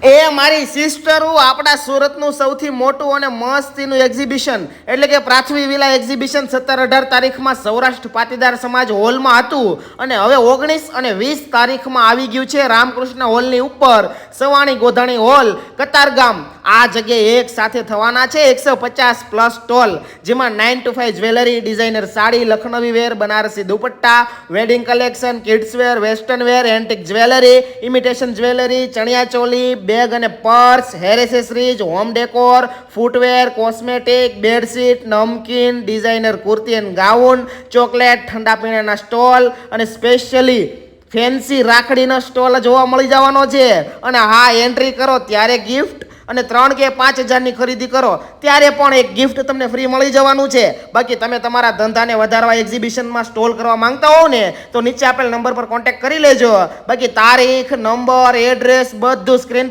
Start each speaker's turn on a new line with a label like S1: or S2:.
S1: એ મારી સિસ્ટરો આપણા સુરતનું સૌથી મોટું અને મસ્તીનું એક્ઝિબિશન એટલે કે પૃથ્વી વિલા એક્ઝિબિશન 17-18 તારીખમાં સૌરાષ્ટ્ર પાટીદાર સમાજ હોલમાં હતું અને હવે 19 અને 20 તારીખમાં આવી ગયું છે રામકૃષ્ણ હોલની ઉપર સવાણી ગોધાણી હોલ કતારગામ. આ જગ્યાએ એક સાથે થવાના છે 150 પ્લસ સ્ટોલ, જેમાં 9 to 5 જ્વેલરી, ડિઝાઇનર સાડી, લખનવી વેર, બનારસી dupatta, wedding collection, kids wear, western wear, antique jewellery, imitation jewellery, ચણિયા ચોલી, બેગ અને purse, hair accessories, home decor, footwear, cosmetic, bedsheet, નમકીન, designer kurti and gown, chocolate, ઠંડા પીણાના સ્ટોલ અને સ્પેશિયલી ફેન્સી રાખડીનો સ્ટોલ જોવા મળી જવાનો છે. અને હા, એન્ટ્રી કરો ત્યારે ગિફ્ટ અને 3 કે 5 હજારની ખરીદી કરો ત્યારે પણ એક ગિફ્ટ તમને ફ્રી મળી જવાનું છે. બાકી તમે તમારા ધંધાને વધારવા એક્ઝિબિશનમાં સ્ટોલ કરવા માંગતા હોવ ને તો નીચે આપેલ નંબર પર કોન્ટેક્ટ કરી લેજો. બાકી તારીખ, નંબર, એડ્રેસ બધું સ્ક્રીન પર